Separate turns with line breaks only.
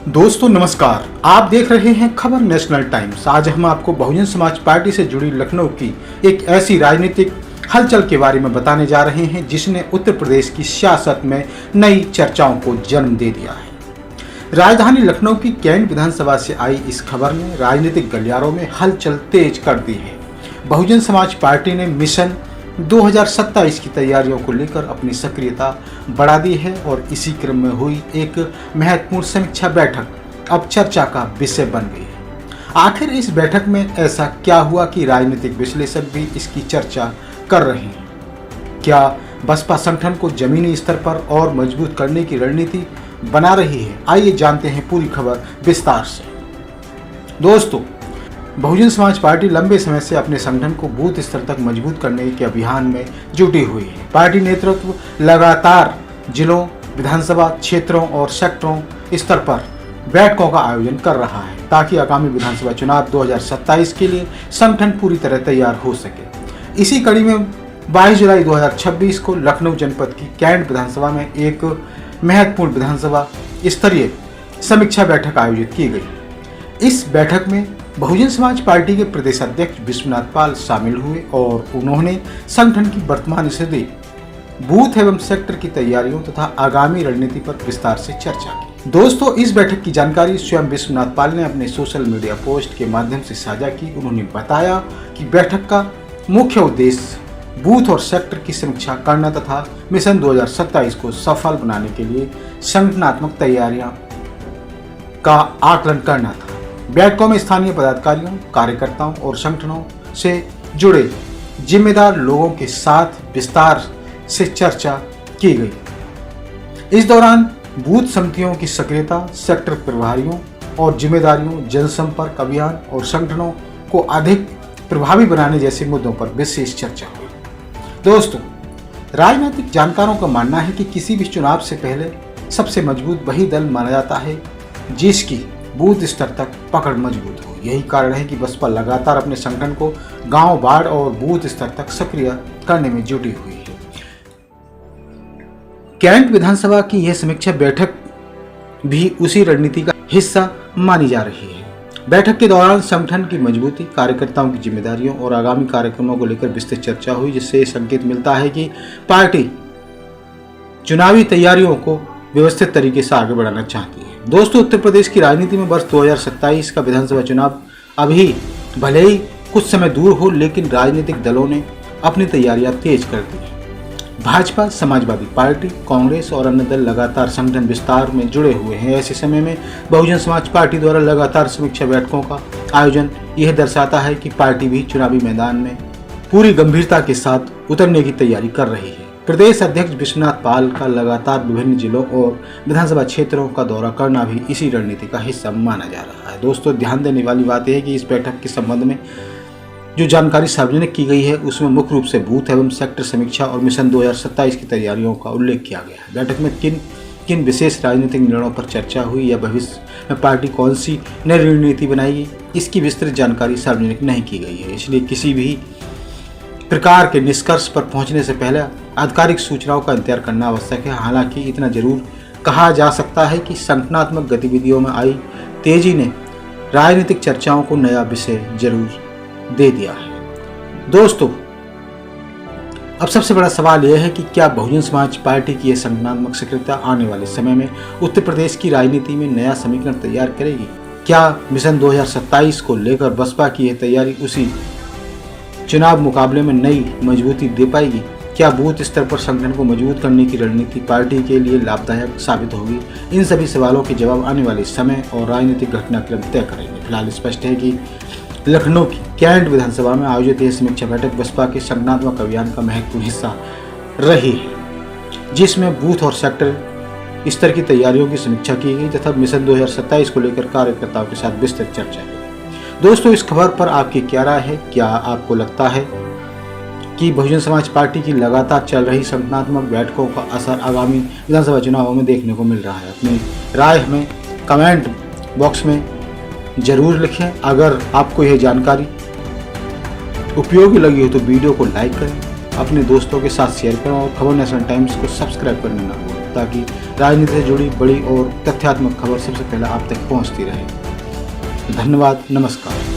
दोस्तों नमस्कार, आप देख रहे हैं खबर नेशनल टाइम्स। आज हम आपको बहुजन समाज पार्टी से जुड़ी लखनऊ की एक ऐसी राजनीतिक हलचल के बारे में बताने जा रहे हैं जिसने उत्तर प्रदेश की सियासत में नई चर्चाओं को जन्म दे दिया है। राजधानी लखनऊ की कैंट विधानसभा से आई इस खबर ने राजनीतिक गलियारों में हलचल तेज कर दी है। बहुजन समाज पार्टी ने मिशन 2027 की तैयारियों को लेकर अपनी सक्रियता बढ़ा दी है और इसी क्रम में हुई एक महत्वपूर्ण समीक्षा बैठक अब चर्चा का विषय बन गई है। आखिर इस बैठक में ऐसा क्या हुआ कि राजनीतिक विश्लेषक भी इसकी चर्चा कर रहे हैं? क्या बसपा संगठन को जमीनी स्तर पर और मजबूत करने की रणनीति बना रही है? आइए जानते हैं पूरी खबर विस्तार से। दोस्तों, बहुजन समाज पार्टी लंबे समय से अपने संगठन को बूथ स्तर तक मजबूत करने के अभियान में जुटी हुई है। पार्टी नेतृत्व लगातार जिलों, विधानसभा क्षेत्रों और सेक्टरों स्तर पर बैठकों का आयोजन कर रहा है ताकि आगामी विधानसभा चुनाव 2027 के लिए संगठन पूरी तरह तैयार हो सके। इसी कड़ी में 22 जुलाई 2026 को लखनऊ जनपद की कैंट विधानसभा में एक महत्वपूर्ण विधानसभा स्तरीय समीक्षा बैठक आयोजित की गई। इस बैठक में बहुजन समाज पार्टी के प्रदेश अध्यक्ष विश्वनाथ पाल शामिल हुए और उन्होंने संगठन की वर्तमान स्थिति, बूथ एवं सेक्टर की तैयारियों तथा आगामी रणनीति पर विस्तार से चर्चा की। दोस्तों, इस बैठक की जानकारी स्वयं विश्वनाथ पाल ने अपने सोशल मीडिया पोस्ट के माध्यम से साझा की। उन्होंने बताया कि बैठक का मुख्य उद्देश्य बूथ और सेक्टर की समीक्षा करना तथा मिशन 2027 को सफल बनाने के लिए संगठनात्मक तैयारियां का आकलन करना था। बैठकों में स्थानीय पदाधिकारियों, कार्यकर्ताओं और संगठनों से जुड़े जिम्मेदार लोगों के साथ विस्तार से चर्चा की गई। इस दौरान बूथ समितियों की सक्रियता, सेक्टर प्रभारियों और जिम्मेदारियों, जनसंपर्क अभियान और संगठनों को अधिक प्रभावी बनाने जैसे मुद्दों पर विशेष चर्चा हुई। दोस्तों, राजनीतिक जानकारों का मानना है कि किसी भी चुनाव से पहले सबसे मजबूत वही दल माना जाता है जिसकी बूथ स्तर तक पकड़ मजबूत हो। यही कारण है कि बसपा लगातार अपने संगठन को गांव, वार्ड और बूथ स्तर तक सक्रिय करने में जुटी हुई है। कैंट विधानसभा की यह समीक्षा बैठक भी उसी रणनीति का हिस्सा मानी जा रही है। बैठक के दौरान संगठन की मजबूती, कार्यकर्ताओं की जिम्मेदारियों और आगामी कार्यक्रमों को लेकर विस्तृत चर्चा हुई, जिससे संकेत मिलता है कि पार्टी चुनावी तैयारियों को व्यवस्थित तरीके से आगे बढ़ाना चाहती है। दोस्तों, उत्तर प्रदेश की राजनीति में वर्ष 2027 का विधानसभा चुनाव अभी भले ही कुछ समय दूर हो, लेकिन राजनीतिक दलों ने अपनी तैयारियां तेज कर दी हैं। भाजपा, समाजवादी पार्टी, कांग्रेस और अन्य दल लगातार संगठन विस्तार में जुड़े हुए हैं। ऐसे समय में बहुजन समाज पार्टी द्वारा लगातार समीक्षा बैठकों का आयोजन यह दर्शाता है कि पार्टी भी चुनावी मैदान में पूरी गंभीरता के साथ उतरने की तैयारी कर रही है। प्रदेश अध्यक्ष विश्वनाथ पाल का लगातार विभिन्न जिलों और विधानसभा क्षेत्रों का दौरा करना भी इसी रणनीति का हिस्सा माना जा रहा है। दोस्तों, ध्यान देने वाली बात यह है कि इस बैठक के संबंध में जो जानकारी सार्वजनिक की गई है उसमें मुख्य रूप से बूथ एवं सेक्टर समीक्षा और मिशन 2027 की तैयारियों का उल्लेख किया गया है। बैठक में किन किन विशेष राजनीतिक निर्णयों पर चर्चा हुई या भविष्य में पार्टी कौन सी नई रणनीति बनाएगी, इसकी विस्तृत जानकारी सार्वजनिक नहीं की गई है। इसलिए किसी भी प्रकार के निष्कर्ष पर पहुंचने से पहले आधिकारिक सूचनाओं का इंतजार करना आवश्यक है। हालांकि इतना जरूर कहा जा सकता है कि संगठनात्मक गतिविधियों में आई तेजी ने राजनीतिक चर्चाओं को नया विषय जरूर दे दिया है। दोस्तों, अब सबसे बड़ा सवाल यह है कि क्या बहुजन समाज पार्टी की यह संगठनात्मक सक्रियता आने वाले समय में उत्तर प्रदेश की राजनीति में नया समीकरण तैयार करेगी? क्या मिशन 2027 को लेकर बसपा की यह तैयारी उसी चुनाव मुकाबले में नई मजबूती दे पाएगी? क्या बूथ स्तर पर संगठन को मजबूत करने की रणनीति पार्टी के लिए लाभदायक साबित होगी? इन सभी सवालों के जवाब आने वाले समय और राजनीतिक घटनाक्रम तय करेंगे। फिलहाल स्पष्ट है कि लखनऊ की कैंट विधानसभा में आयोजित यह समीक्षा बैठक बसपा के संगठनात्मक अभियान का महत्वपूर्ण हिस्सा रही है, जिसमें बूथ और सेक्टर स्तर की तैयारियों की समीक्षा की गई तथा मिशन 2027 को लेकर कार्यकर्ताओं के साथ विस्तृत चर्चा हुई। दोस्तों, इस खबर पर आपकी क्या राय है? क्या आपको लगता है कि बहुजन समाज पार्टी की लगातार चल रही संगठनात्मक बैठकों का असर आगामी विधानसभा चुनावों में देखने को मिल रहा है? अपनी राय हमें कमेंट बॉक्स में जरूर लिखें। अगर आपको यह जानकारी उपयोगी लगी हो तो वीडियो को लाइक करें, अपने दोस्तों के साथ शेयर करें और खबर नेशनल टाइम्स को सब्सक्राइब करना ना भूलें, ताकि राजनीति से जुड़ी बड़ी और तथ्यात्मक खबर सबसे पहले आप तक पहुंचती रहे। धन्यवाद, नमस्कार।